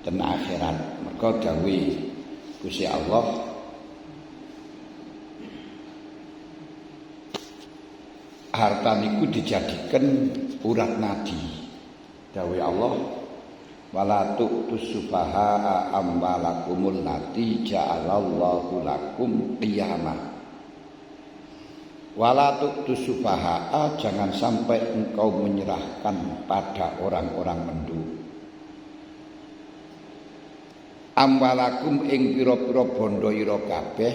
ten akhirat. Mergo dawuh Gusti Allah, harta niku dijadikan urat nadi. Dawuh Allah, wala tu'tus sufaha amwalakumul lati ja'alallahu lakum qiyamah. Wala tu'tus sufaha, jangan sampai engkau menyerahkan pada orang-orang mendu. Amwalakum ing pira-pira bondo ira kabeh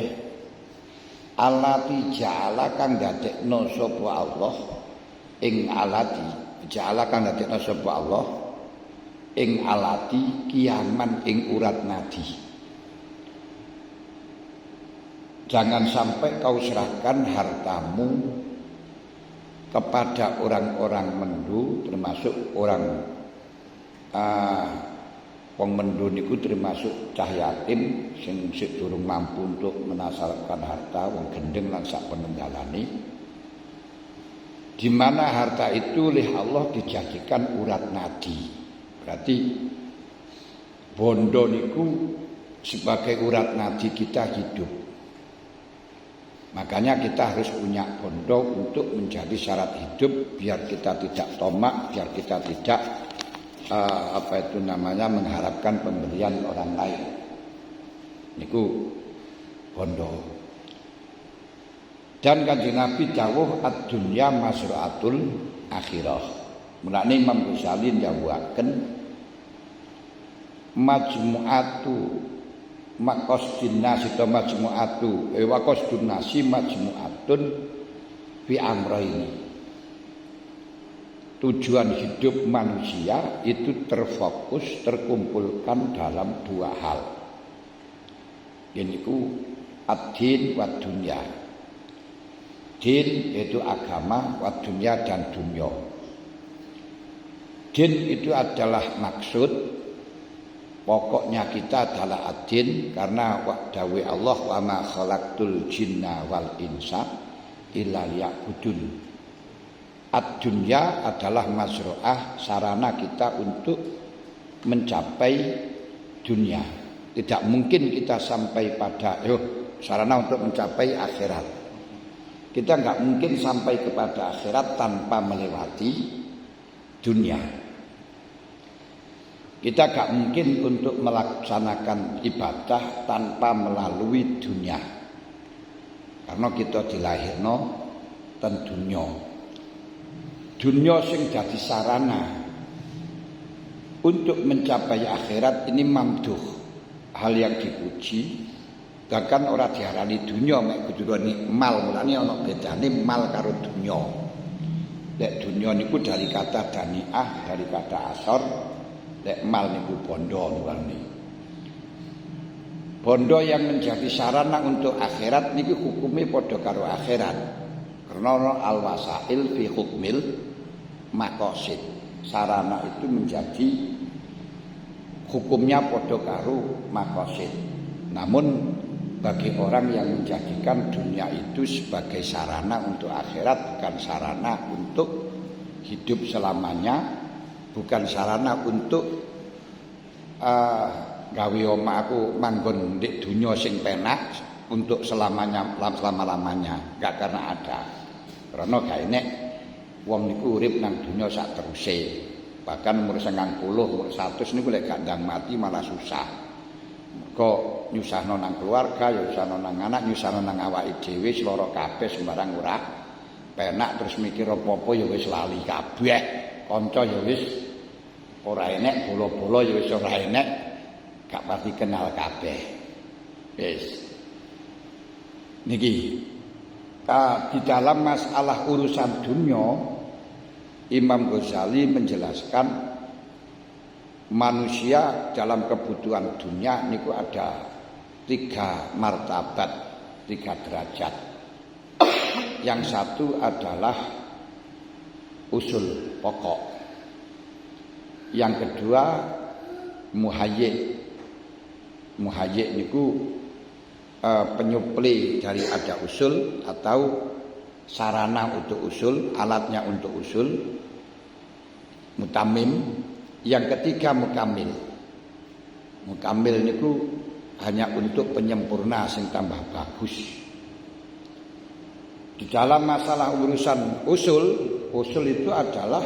allati ja'ala kang dadekno sapa Allah ing alati ja'ala kang dadekno sapa Allah ing alati kiaman ing urat nadi. Jangan sampai kau serahkan hartamu kepada orang-orang mendu, termasuk orang wong mendu niku termasuk cah yatim sing durung mampu untuk menasalkan harta, wong gendeng lan sak peninggalane. Di mana harta itu oleh Allah dijadikan urat nadi. Berarti bondo niku sebagai urat nadi kita hidup. Makanya kita harus punya bondo untuk menjadi syarat hidup, biar kita tidak tomak, biar kita tidak mengharapkan pemberian orang lain. Niku bondo. Dan Kanjeng Nabi dawuh ad-dunya masra'atul akhirah. Mulane Imam Ghazali ndawuhaken majmu'atu maqasdin nasi to majmu'atu wa qasdun nasi majmu'atun fi amraini. Tujuan hidup manusia itu terfokus, terkumpulkan dalam dua hal. Yaitu ad-din wa dunya. Din yaitu agama, wa dunya dan dunya. Din itu adalah maksud, pokoknya kita adalah ad-din, karena dawuh Allah wa ma khalaqtul jinna wal insa illa liya'budun. Ad-dunya adalah masro'ah, sarana kita untuk mencapai dunia. Tidak mungkin kita sampai pada sarana untuk mencapai akhirat. Kita enggak mungkin sampai kepada akhirat tanpa melewati dunia. Kita enggak mungkin untuk melaksanakan ibadah tanpa melalui dunia. Karena kita dilahirno ten dunya. Dunia sing dadi sarana untuk mencapai akhirat ini mamduh, hal yang dipuji. Bahkan ora diarani dunia mek kudune mal, mulane ana bedane mal karo dunya. Nek dunya niku dari kata daniah, dari kata asor, nek mal niku bondo mulane. Bondo yang menjadi sarana untuk akhirat niku hukume padha karo akhirat. Karena al-wasail fi hukmil maqasid. Sarana itu menjadi hukumnya padha karo maqasid. Namun bagi orang yang menjadikan dunia itu sebagai sarana untuk akhirat, bukan sarana untuk hidup selamanya, bukan sarana untuk gawe omahku manggon ndek dunia sing penak untuk selama-lamanya, enggak karena ada. Karena gak enek wong niku urip nang dunya sak teruse. Bahkan umur 90, umur 100 niku lek gak ndang mati malah susah. Kok nyusahno nang keluarga, ya nyusahno nang anak, nyusahno nang awake dhewe, seloro kabeh sembarang ora penak, terus mikir apa-apa ya wis lali kabeh. Kanca ya wis ora enek, bola-bola ya wis ora enek, gak pati kenal kabeh. Wis. Niki di dalam masalah urusan dunia, Imam Ghazali menjelaskan manusia dalam kebutuhan dunia niku ada 3 martabat, 3 derajat. Yang satu adalah usul pokok. Yang kedua muhayyid. Muhayyid niku penyupli dari ada usul atau sarana untuk usul, alatnya untuk usul. Mutamim. Yang ketiga mukamil. Mukamil niku hanya untuk penyempurna sing tambah bagus. Di dalam masalah urusan usul itu adalah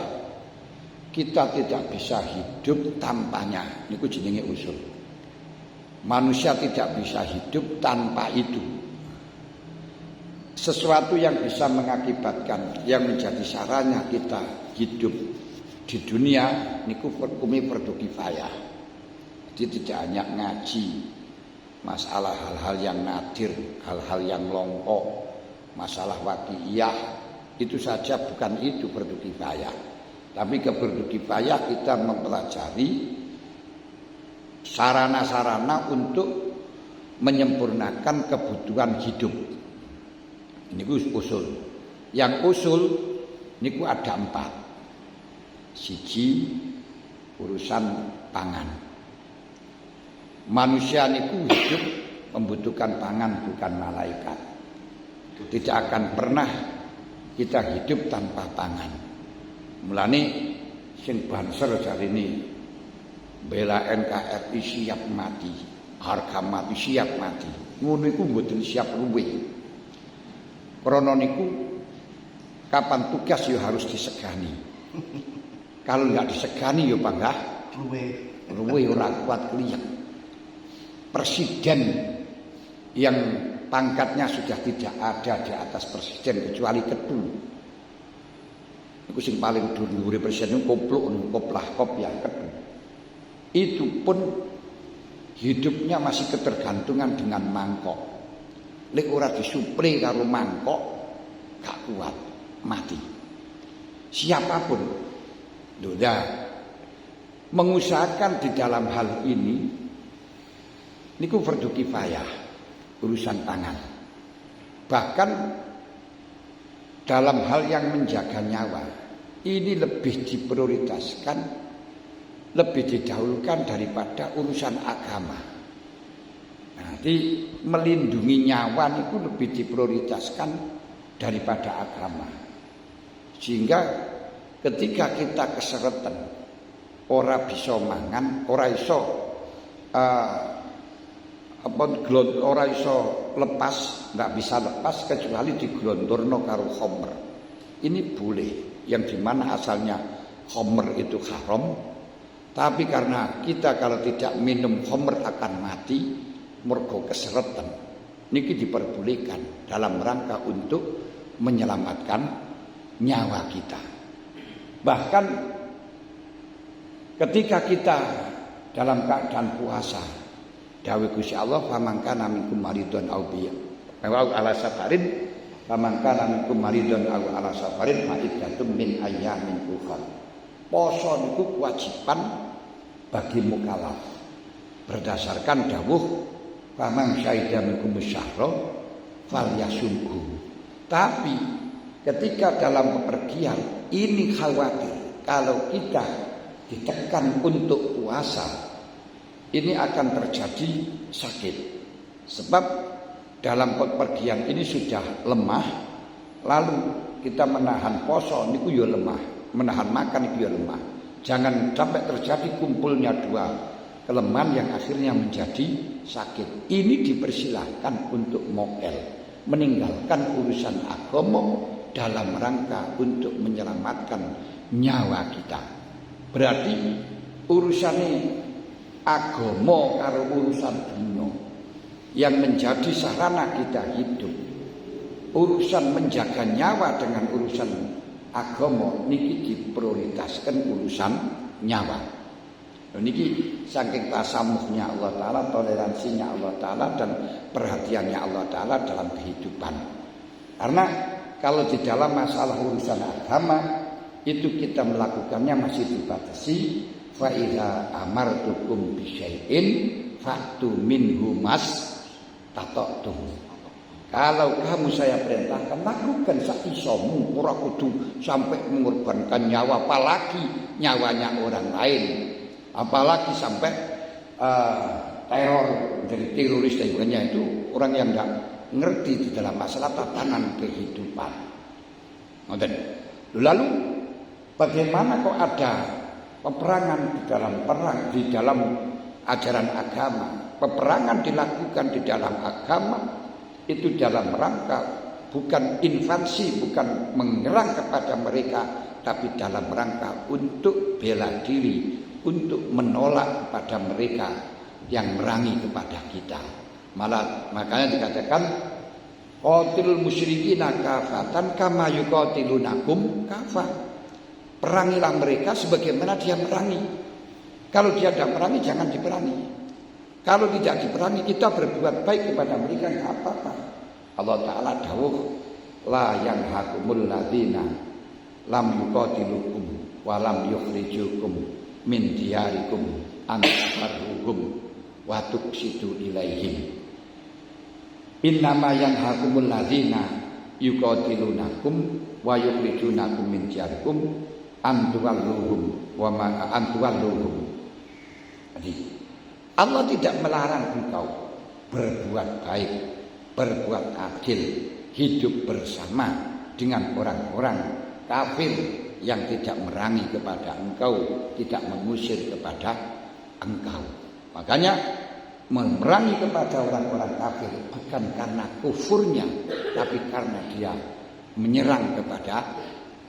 kita tidak bisa hidup tanpanya. Niku jenenge usul. Manusia tidak bisa hidup tanpa itu. Sesuatu yang bisa mengakibatkan, yang menjadi sarana kita hidup di dunia niku hukumi fardu kifayah. Jadi tidak hanya ngaji masalah hal-hal yang nadir, hal-hal yang longkok, masalah waqi'iyah, itu saja bukan itu fardu kifayah. Tapi ke fardu kifayah kita mempelajari sarana-sarana untuk menyempurnakan kebutuhan hidup. Ini usul. Yang usul niku ada 4. Siji, urusan pangan. Manusia niku hidup membutuhkan pangan, bukan malaikat. Tidak akan pernah kita hidup tanpa pangan. Mulane sing banser jarine bela NKRI siap mati, harga mati siap mati. Ngono iku mboten siap luwih. Krana niku kapan tugas ya harus disegani. Kalau enggak disegani ya panggah luwih ora kuat kliyek. Presiden yang pangkatnya sudah tidak ada di atas presiden kecuali ketu. Itu sing paling dhuwure presiden kopluk koplah kopiah ketu. Itu pun hidupnya masih ketergantungan dengan mangkok. Lek ora disupre karo mangkok gak kuat, mati. Siapapun sudah mengusahakan di dalam hal ini niku fardu kifayah urusan pangan. Bahkan dalam hal yang menjaga nyawa ini lebih diprioritaskan, lebih didahulukan daripada urusan agama. Nanti melindungi nyawa niku lebih diprioritaskan daripada agama. Sehingga ketika kita keseretan, ora bisa mangan, ora iso ora iso lepas, nggak bisa lepas kecuali diglondorno karo khamr. Ini boleh, yang dimana asalnya khamr itu haram, tapi karena kita kalau tidak minum khamr akan mati, mergo keseretan. Niki diperbolehkan dalam rangka untuk menyelamatkan nyawa kita. Bahkan ketika kita dalam keadaan puasa, dawuh Gusti Allah, "Faman kana minkum maridun aw bi ala safarin, faman kana minkum maridun aw ala safarin fa iddatum min ayyamin ukhra." Poso niku kewajiban bagi mukallaf berdasarkan dawuh, "Faman syahida minkum syahra falyasumhu." Tapi ketika dalam bepergian ini khawatir kalau kita ditekan untuk puasa, ini akan terjadi sakit. Sebab dalam pergian ini sudah lemah, lalu kita menahan poso niku ya lemah, menahan makan niku ya lemah. Jangan sampai terjadi kumpulnya dua kelemahan yang akhirnya menjadi sakit. Ini dipersilahkan untuk mokel, meninggalkan urusan agama dalam rangka untuk menyelamatkan nyawa kita. Berarti urusannya agama karo urusan dunia yang menjadi sarana kita hidup. Urusan menjaga nyawa dengan urusan agama niki diprioritaskan urusan nyawa. Niki saking tasamuhnya Allah Ta'ala, toleransinya Allah Ta'ala, dan perhatiannya Allah Ta'ala dalam kehidupan. Karena kalau di dalam masalah urusan agama itu kita melakukannya masih dibatasi. Fa iza amartukum bisyai'in fa'tu minhu mastata'tum. Kalau kamu saya perintahkan, lakukan sakisomu, ora kudu sampai mengorbankan nyawa, apalagi nyawanya orang lain, apalagi sampai teror, jadi teroris dan sebagainya. Itu orang yang enggak ngerti di dalam masalah tatanan kehidupan. Lalu bagaimana kok ada peperangan di dalam perang, di dalam ajaran agama. Peperangan dilakukan di dalam agama itu dalam rangka bukan invasi, bukan menyerang kepada mereka, tapi dalam rangka untuk bela diri, untuk menolak kepada mereka yang merangi kepada kita. Malah makanya dikatakan qatilul musyrikina kafatan kama yuqatilunakum kafah. Perangilah mereka sebagaimana dia merangi. Kalau dia tidak merangi jangan diperangi. Kalau tidak diperangi kita berbuat baik kepada mereka enggak apa-apa. Allah Ta'ala dawuh la yanhakumul ladzina lam yuqatilukum wa lam yukhrijukum min diyarikum an tabarruhum wa tuqsitu ilaihim. Innama yanhakumul ladzina yuqatilunakum wa yukhrijunakum min diyarikum an tuwalluhum wa ma an tuwalluhum. Jadi Allah tidak melarang engkau berbuat baik, berbuat adil, hidup bersama dengan orang-orang kafir yang tidak merangi kepada engkau, tidak mengusir kepada engkau. Makanya memerangi kepada orang-orang kafir bukan karena kufurnya, tapi karena dia menyerang kepada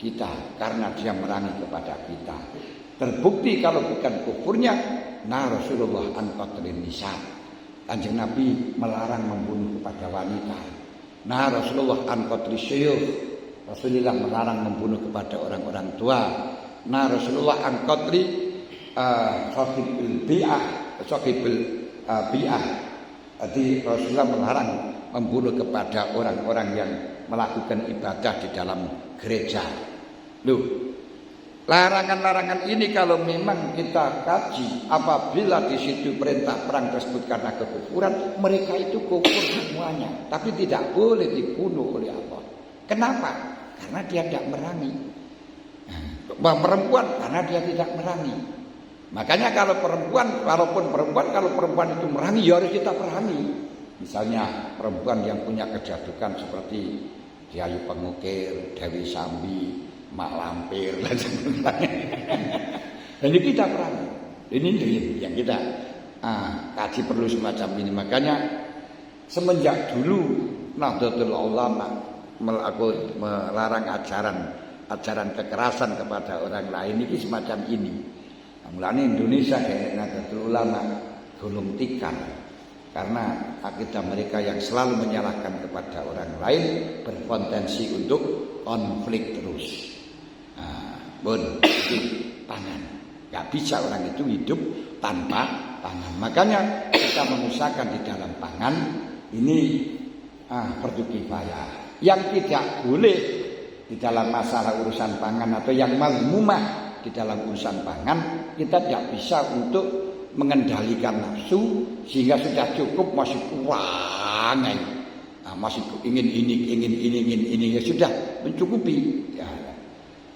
kita, karena dia merangi kepada kita. Terbukti kalau bukan kufurnya, Rasulullah an qatlin nisa. Kanjeng Nabi melarang membunuh kepada wanita. Rasulullah an qatlis syuyukh. Rasulullah melarang membunuh kepada orang-orang tua. Rasulullah an qatli sahibil bi'ah. Jadi Rasulullah melarang membunuh kepada orang-orang yang melakukan ibadah di dalam gereja. Loh, larangan-larangan ini kalau memang kita kaji, apabila di situ perintah perang tersebut karena kekufuran, mereka itu kufur semuanya, tapi tidak boleh dibunuh oleh Allah. Kenapa? Karena dia tidak merangi. Perempuan karena dia tidak merangi. Makanya kalau perempuan itu merangi, ya harus kita perangi. Misalnya perempuan yang punya kejadukan seperti Yayu Pengukir, Dewi Sambi, Mak Lampir dan sebagainya. Dan ini kita perangi. Ini yang kita kaji perlu semacam ini. Makanya semenjak dulu Nahdlatul Ulama melarang ajaran kekerasan kepada orang lain ini semacam ini. Mulane Indonesia kayak Nahdlatul Ulama gulung tikar karena akidah mereka yang selalu menyalahkan kepada orang lain berpotensi untuk konflik terus. Pangan, nggak bisa orang itu hidup tanpa pangan. Makanya kita mengusahakan di dalam pangan ini fardu kifayah. Yang tidak boleh di dalam masalah urusan pangan atau yang mazmumah di dalam urusan pangan, kita tidak bisa untuk mengendalikan nafsu sehingga sudah cukup masih kurang, masih ingin ini ya sudah mencukupi. Ya.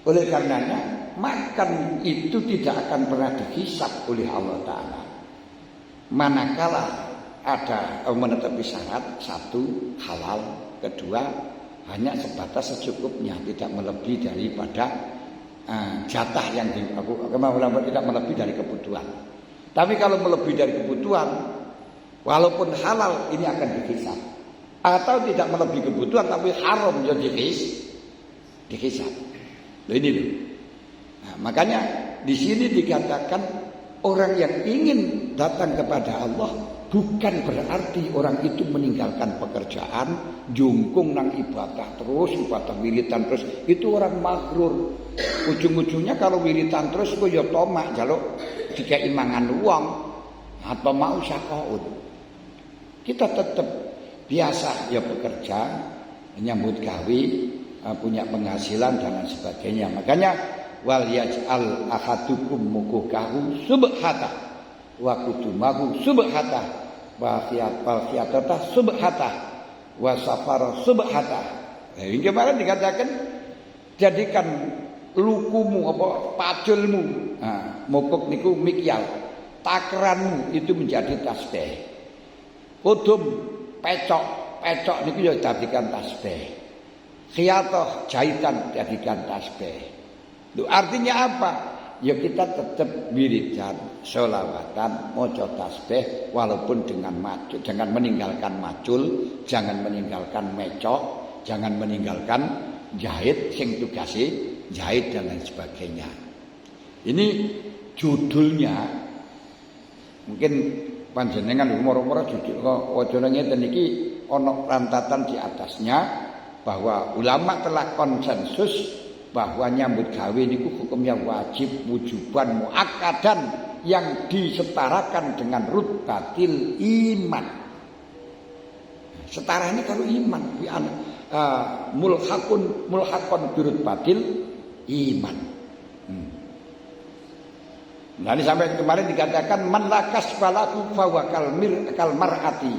Oleh karenanya makan itu tidak akan pernah dihisab oleh Allah Ta'ala. Manakala ada menetapi syarat, satu halal, kedua hanya sebatas secukupnya, tidak melebihi daripada jatah yang tidak melebihi dari kebutuhan. Tapi kalau melebihi dari kebutuhan, walaupun halal ini akan dihisab. Atau tidak melebihi kebutuhan tapi haram jadi dihisab. Ini loh. Nah, makanya di sini dikatakan orang yang ingin datang kepada Allah bukan berarti orang itu meninggalkan pekerjaan, jungkung nang ibadah terus, ibadah wiritan terus. Itu orang magrur. Ujung-ujungnya kalau wiritan terus kok ya tomak jaluk dikai mangan uang atau mau syakaut. Kita tetap biasa ya bekerja, menyambut gawe, punya penghasilan dan lain sebagainya. Makanya wal yaj'al ahadukum mukukahu subhata wa kudumahu subhata wa khiyatata subhata wa safara subhata. Ini kemarin dikatakan jadikan lukumu paculmu, mukuk niku mikyal, takaranmu itu menjadi tasbih. Kudum pecok niku ya jadikan tasbih. Khiyatoh jahitan jadikan tasbih. Itu artinya apa? Ya kita tetap wiridan, sholawatan, maca tasbih walaupun dengan macul, jangan meninggalkan macul, jangan meninggalkan mecok, jangan meninggalkan jahit sing tugase jahit dan lain sebagainya. Ini judulnya mungkin panjenengan umur-umur judul wajana ngeten iki ana rantatan di atasnya bahwa ulama telah konsensus bahwa nyambut gawe niku hukumnya wajib wujuban muakkadan yang disetarakan dengan rutbatil iman. Setara ini kalau iman mulhakun birutbatil iman. Nah, ini sampai kemarin dikatakan man lakas falaku fawa kal mar'ati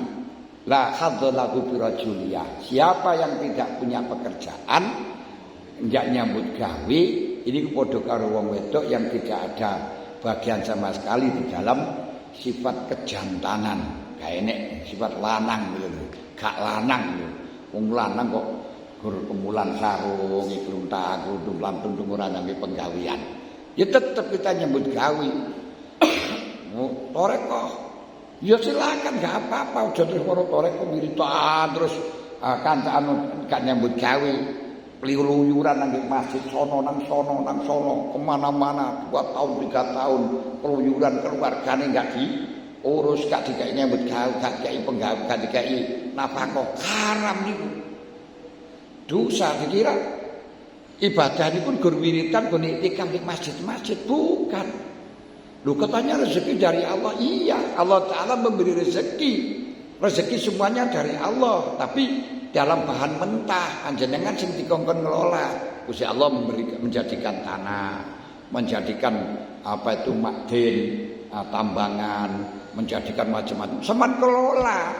la hadzalahu birajuliyah. Siapa yang tidak punya pekerjaan enggak nyambut gawe, ini padha karo wong wedok yang tidak ada bagian sama sekali di dalam sifat kejantanan. Gak enek sifat lanang gitu lho. Gak lanang lho. Wong lanang kok gur kemulan sarung, ikrunta, kerudung lantun ora nangge penggawean. Ya tetap kita nyambut gawe. Toreko. Ya silakan gak apa-apa, aja terus karo toreko wiritan terus kancaan gak nyambut gawe. Peluyuran nang masjid sono nang sono kemana-mana 2 tahun 3 tahun peluyuran keluargane enggak diurus, gak dikai nyambut gawe, gak dikai penggawe, gak dikai nafkah, haram niku. Dosa dikira ibadah niku gur wiritan gur iktikaf di masjid-masjid, bukan. Lu katanya rezeki dari Allah, iya Allah Ta'ala memberi rezeki semuanya dari Allah, tapi dalam bahan mentah panjenengan sing dikongkon ngelola. Gusti Allah menjadikan tanah, menjadikan apa itu makdin, tambangan, menjadikan macam-macam. Seman kelola.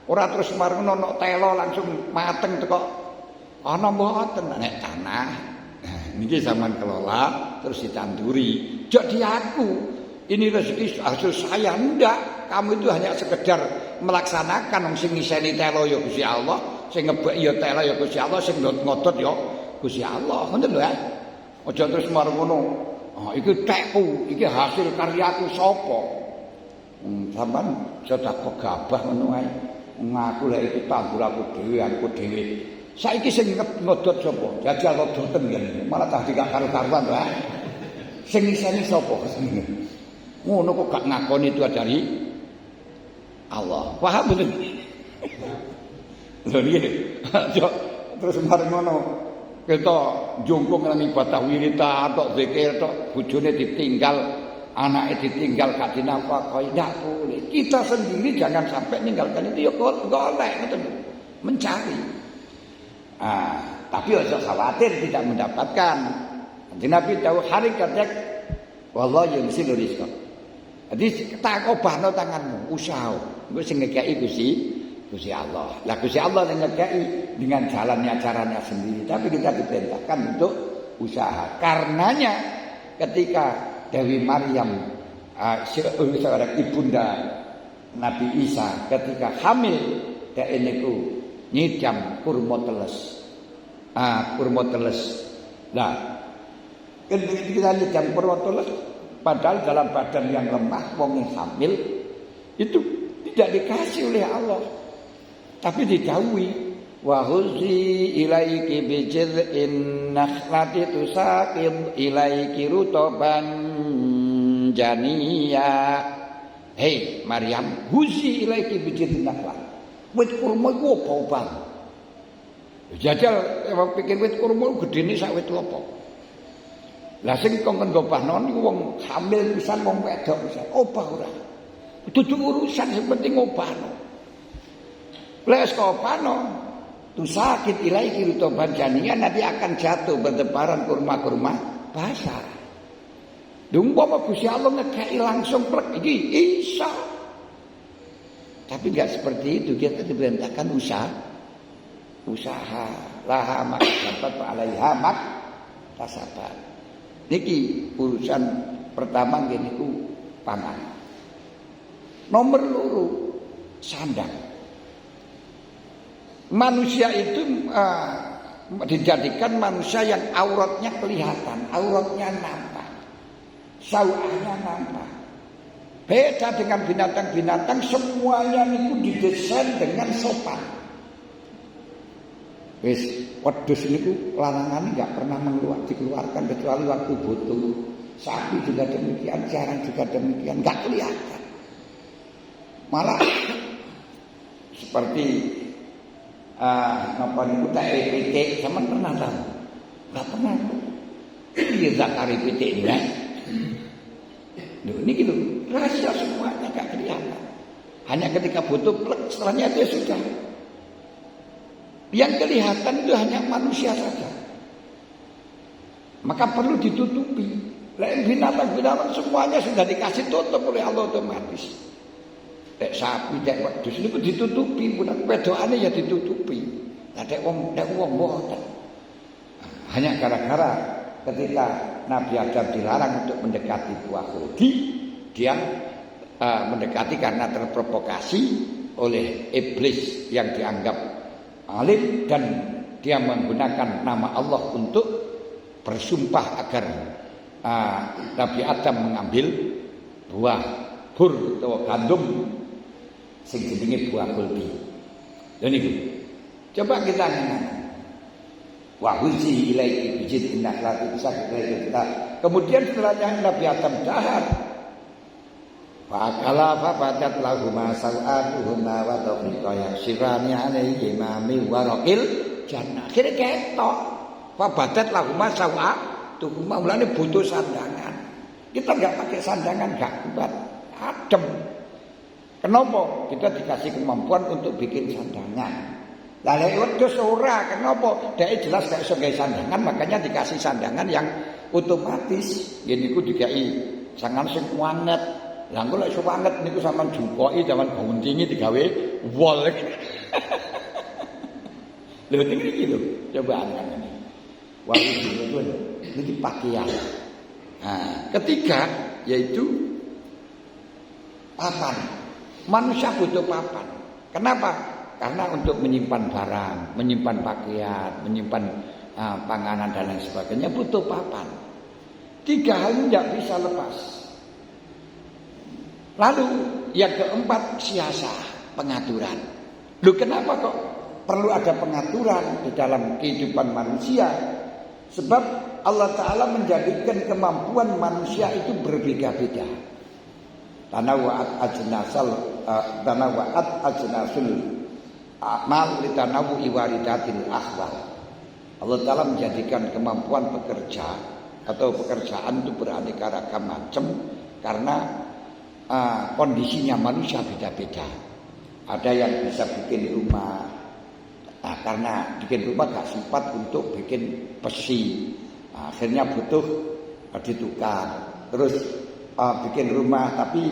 Ora terus mareng ono telo langsung mateng teko ana mboten nek tanah. Nah, niki sampean kelola terus ditanduri. Jok diaku. Ini rezeki hasil saya ndak. Kamu itu hanya sekedar melaksanakan sing ngiseni telo ya Gusti Allah, sing ngebek ya telo ya Gusti Allah, sing ngodot ya Gusti Allah. Ngoten lho ya. Aja terus marang ngono. Iki tekku, iki hasil karyaku sapa? Sampeyan sedekah gabah ngono ae. Ngaku lek iki tanggul aku dhewe. Saiki sing ngodot sapa? Jajal ngodoten ngene. Malah tak dikak karo-karuan wae. Sing ngiseni sapa? Ngono kok gak ngakoni itu dari Allah. Paham betul? Lho nggih. Terus mareng ngono kita jungkung nang ibadah wiritan tok zikir tok bojone ditinggal, anake ditinggal gak dinafkahi. Ndak boleh. Kita sendiri jangan sampai ninggalkan itu ya golek ngoten. Mencari. Tapi aja khawatir tidak mendapatkan. Nabi tahu hari kadek wallahu yumsilur rizqa. Jadi tak obahno tanganmu, usaha. Engko sing ngekeki Gusti Allah. Lah Gusti Allah yang ngekeki dengan jalannya caranya sendiri, tapi kita diperintahkan untuk usaha. Karenanya ketika Dewi Maryam seorang ibunda Nabi Isa ketika hamil dhek niku nyidam kurma teles. Kurma teles. Lah ketika nyidam kurma teles padahal dalam badan yang lemah, wong yang hamil itu tidak dikasih oleh Allah, tapi didhawuhi wa huzi ilaiki bi jiz'in nakhlati tusaqib ilaiki rutaban janiya. Hei Maryam, huzi ilaiki bi jiz'in nakhlat. Wit kurma iku apa-apa? Jajal pikir wit kurma gedene sak wit klopo. Lah sing kongkon gobahno niku wong hamil pisan, wong wedok pisan. Obah ora. Dudu urusan sing penting obahno. Lek obahno tu sakit ilaiki rutoban janian, nanti akan jatuh berdebaran kurma-kurma basah. Umpama Gusti Allah ngekeki langsung plek iki isa. Tapi enggak seperti itu, kita diperintahkan usaha. Laha mak dapat alaiha mak tasabat. Niki urusan pertama niku pangan. Nomor loro sandang. Manusia itu dijadikan manusia yang auratnya kelihatan, auratnya nampak, sawahnya nampak. Beda dengan binatang-binatang, semuanya itu didesain dengan sopan. Wis wedhus niku larangan enggak pernah dikeluarkan kecuali waktu butuh. Sapi juga demikian, jarang juga demikian, enggak kelihatan. Malah seperti apa niku tak pitik, sampean pernah tahu? Enggak pernah. Iya zakari pitik ini kan. Loh ini gitu, rahasia semuanya enggak kelihatan. Hanya ketika butuh plek, setelahnya dia sudah. Yang kelihatan itu hanya manusia saja. Maka perlu ditutupi. Lain binatang-binatang semuanya sudah dikasih tutup oleh Allah otomatis. Sapi, wedhus itu ditutupi, bukan wedokane ya ditutupi. Nah, wong boten. Hanya gara-gara ketika Nabi Adam dilarang untuk mendekati buah khuldi, dia mendekati karena terprovokasi oleh iblis yang dianggap alim dan dia menggunakan nama Allah untuk bersumpah agar Nabi Adam mengambil buah bur atau gandum sing jenenge buah khuldi. Dan itu coba kita ingat. Wa huzi ilaiki bijid innaka bisa kita. Kemudian setelahnya Nabi Adam dahar. Fa'akala fabadat lahuma sawatuhuma wa tawfiqa yaksirani alaihi mami waraqil jannah. Akhirnya ketok. Fabadat lahuma sawatuhuma. Mulanya butuh sandangan. Kita enggak pakai sandangan, enggak kuat. Adem. Kenapa? Kita dikasih kemampuan untuk bikin sandangan. Lah lek wedhus ora, kenapa? Dhek jelas gak iso gawe sandangan, makanya dikasih sandangan yang otomatis. Yen niku dikai sangan sing wanget. Lah engko lek iso wanget niku sampean jukoki zaman guntingi digawe wol. Lho iki lho, coba angan ini. Waktu itu niki pakaian. Nah, ketiga yaitu papan. Manusia butuh papan. Kenapa? Karena untuk menyimpan barang, menyimpan pakaian, menyimpan panganan dan lain sebagainya butuh papan. Tiga hal ini tidak bisa lepas. Lalu yang keempat siasah, pengaturan. Loh kenapa kok perlu ada pengaturan di dalam kehidupan manusia? Sebab Allah Ta'ala menjadikan kemampuan manusia itu berbeda-beda. Tanawwa'at ajnasul amal litanawu iwaridatil akhwal. Allah Ta'ala menjadikan kemampuan bekerja atau pekerjaan itu beraneka ragam macam karena kondisinya manusia beda-beda. Ada yang bisa bikin rumah, karena bikin rumah gak sempat untuk bikin besi, akhirnya butuh ditukar. Terus bikin rumah tapi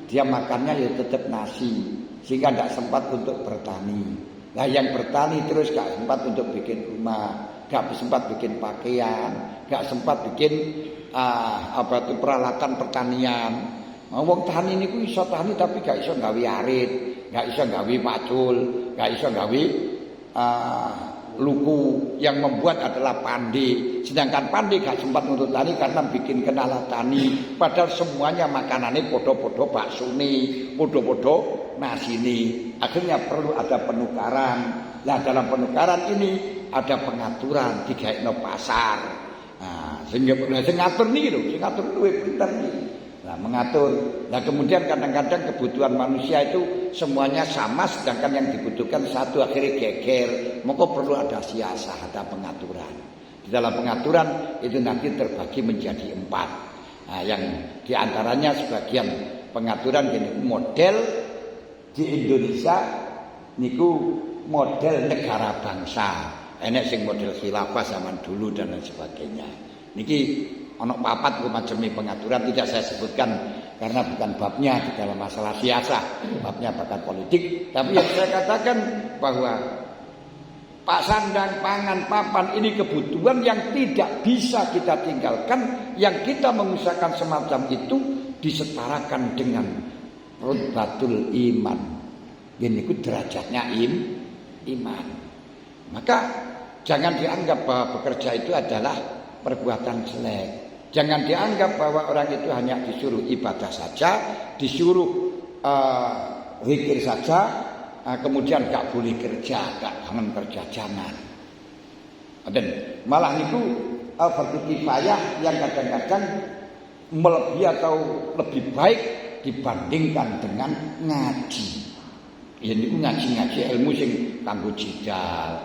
dia makannya ya tetap nasi, sehingga tidak sempat untuk bertani. Nah yang bertani terus gak sempat untuk bikin rumah, gak sempat bikin pakaian, gak sempat bikin peralatan pertanian. Wong tani niku iso tani tapi gak iso gawe arit, gak iso gawe pacul, gak iso gawe luku. Yang membuat adalah pandi. Sedangkan pandi gak sempat untuk tani karena bikin kenala tani. Padahal semuanya makanannya podo-podo baksuni, podo-podo nasini. Akhirnya perlu ada penukaran. Nah dalam penukaran ini ada pengaturan digaekno pasar. Nah, sehingga ngatur nih lho, sing ngatur luwih pinter nih. Nah, mengatur. Nah, kemudian kadang-kadang kebutuhan manusia itu semuanya sama, sedangkan yang dibutuhkan satu, akhirnya geger. Maka perlu ada siasah, ada pengaturan. Di dalam pengaturan itu nanti terbagi menjadi 4. Nah, yang diantaranya sebagian pengaturan ini model di Indonesia niku model negara bangsa. Enek sing model khilafah zaman dulu dan lain sebagainya. Niki ono papat macam pengaturan, tidak saya sebutkan karena bukan babnya di dalam masalah siasah, babnya bakat politik. Tapi yang saya katakan bahwa pak sandang, pangan, papan ini kebutuhan yang tidak bisa kita tinggalkan, yang kita mengusahakan semacam itu disetarakan dengan rutbatul iman. Ini ku derajatnya iman. Maka jangan dianggap bahwa bekerja itu adalah perbuatan jelek. Jangan dianggap bahwa orang itu hanya disuruh ibadah saja, disuruh zikir saja, kemudian gak boleh kerja, gak kangen kerja, jangan. Dan malah itu fardu kifayah yang kadang-kadang melebihi atau lebih baik dibandingkan dengan ngaji. Ya niku ngaji ilmu sing kanggo jidal,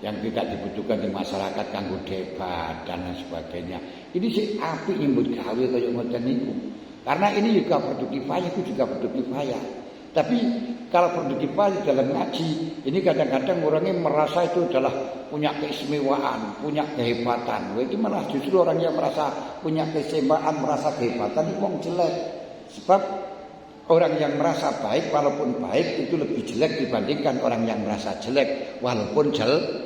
yang tidak dibutuhkan di masyarakat kanggo debat dan lain sebagainya. Ini sih apik nyebut gawe kaya ngoten niku. Karena ini juga fardu kifayah, itu juga fardu kifayah. Tapi kalau fardu kifayah dalam ngaji, ini kadang-kadang orangnya merasa itu adalah punya keistimewaan, punya kehebatan. Itu malah justru orang yang merasa punya keistimewaan, merasa kehebatan itu wong jelek. Sebab orang yang merasa baik walaupun baik itu lebih jelek dibandingkan orang yang merasa jelek walaupun jelek.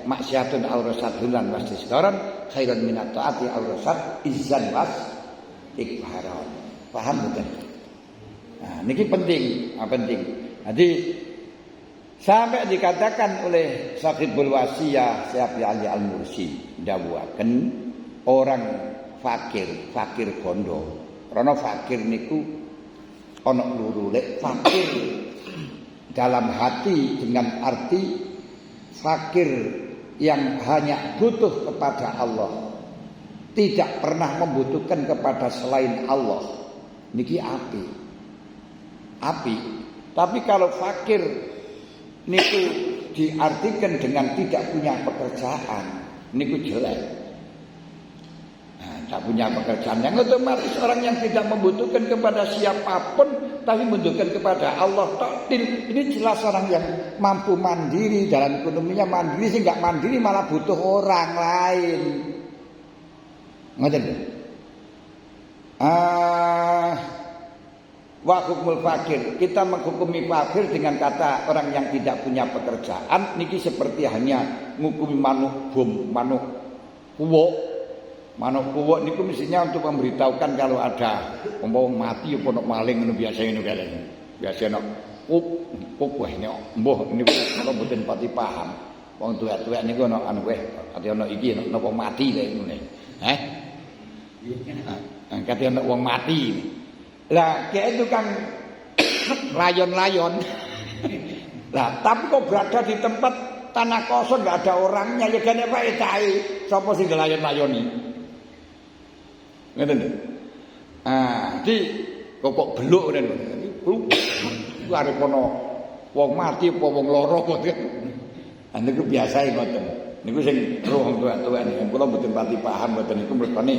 Maksiatun aurasadulan wastisqaran khairan minat taati aurasat izan was ikbaron. Paham betul? Nah, ini penting, penting. Jadi sampai dikatakan oleh Sahibul Wasiyah Syekh Ali Al-Mursi dawuhaken orang fakir bondo. Karena fakir niku ana loro, lek fakir dalam hati dengan arti fakir yang hanya butuh kepada Allah, tidak pernah membutuhkan kepada selain Allah, niki api. Tapi kalau fakir niku diartikan dengan tidak punya pekerjaan, niku jelek. Tak punya pekerjaan yang otomatis orang yang tidak membutuhkan kepada siapapun tapi membutuhkan kepada Allah takdir. Ini jelas orang yang mampu mandiri dalam ekonominya, mandiri sih nggak mandiri malah butuh orang lain. Ngoten lho. Wa hukmul fakir, kita menghukumi fakir dengan kata orang yang tidak punya pekerjaan niki seperti hanya ngukumi manuk bom, manuk kuwo. Manuk kuwuk niku mestinya untuk memberitahukan kalau ada wong mati apa nek maling ngono biasa ngono kae. Biasa nek kuk wah nek mbuh niku kula mboten pati paham. Wong tuwek-tuwek niku ana anu weh, ati ana iki nek wong mati lho ngene. Kate ana wong mati. Lah kayak itu kan layon-layon. Lah tapi kok berada di tempat tanah kosong enggak ada orangnya ya gane wae tae. Sapa sing layon-layoni? Ngeten lho. Di kok beluk ngene lho. Arep ana wong mati apa wong lara ngoten. Niku biasa ngoten. Niku sing roh tuwek-tuwek niku kula mboten pati paham mboten niku mergane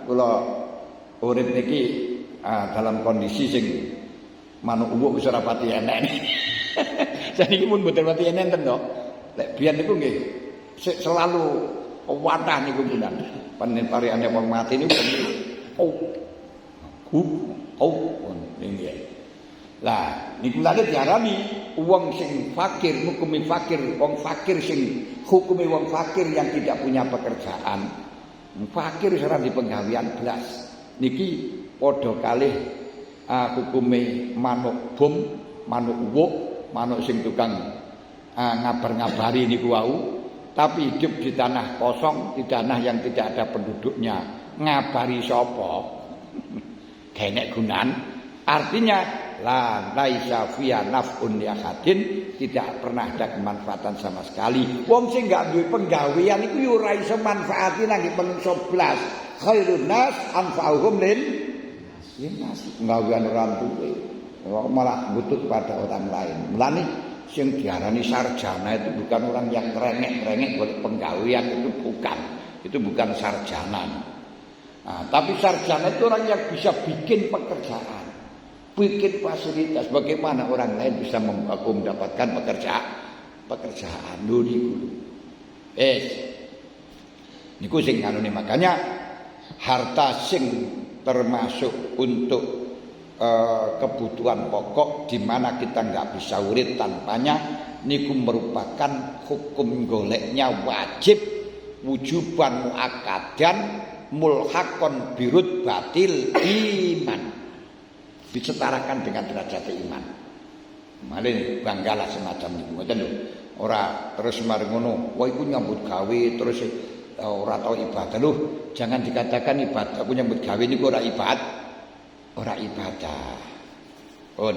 kula urip niki dalam kondisi sing manuk uwuk wis ora pati enek. Saniki pun mboten pati enek enten to. Lek biyen niku nggih selalu wadah niku punan. Panjenengan wong mati niku nggih. Lah niku lagi diarani wong sing fakir, hukumi fakir, wong fakir sing hukumi wong fakir yang tidak punya pekerjaan. Fakir ora di penggawean blas. Niki padha kalih hukume manuk bom, manuk uwuk, manuk sing tukang ngabar-ngabari niku wau. Tapi hidup di tanah kosong, di tanah yang tidak ada penduduknya, ngabari sapa? Genek gunan. Artinya la laisa fiya naf'un li ahadin, tidak pernah ada kemanfaatan sama sekali. Wong sing gak duwe penggawean iku yo ora iso manfaati nang manungsa blas. Khairun nas anfa'uhum lin nas. Penggawean ora duwe, malah butuh kepada orang lain. Mulane sing diarani sarjana itu bukan orang yang ngerengek-ngerengek golek penggawean, itu bukan. Itu bukan sarjana. Tapi sarjana itu orang yang bisa bikin pekerjaan, bikin fasilitas. Bagaimana orang lain bisa mendapatkan pekerjaan niku. Niku sing kanune, makanya harta sing termasuk untuk kebutuhan pokok di mana kita nggak bisa urip tanpanya niku merupakan hukum goleknya wajib wujuban muakkadan mulhaqon birut batil iman, disetarakan dengan derajat iman. Male banggalah semacam niku ngoten lho. Ora terus mari ngono, wah iku nyambut gawe terus ora tau ibadah. Loh, jangan dikatakan ibadah. Aku nyambut gawe niku ora ibadah. Ora ibadah. Pun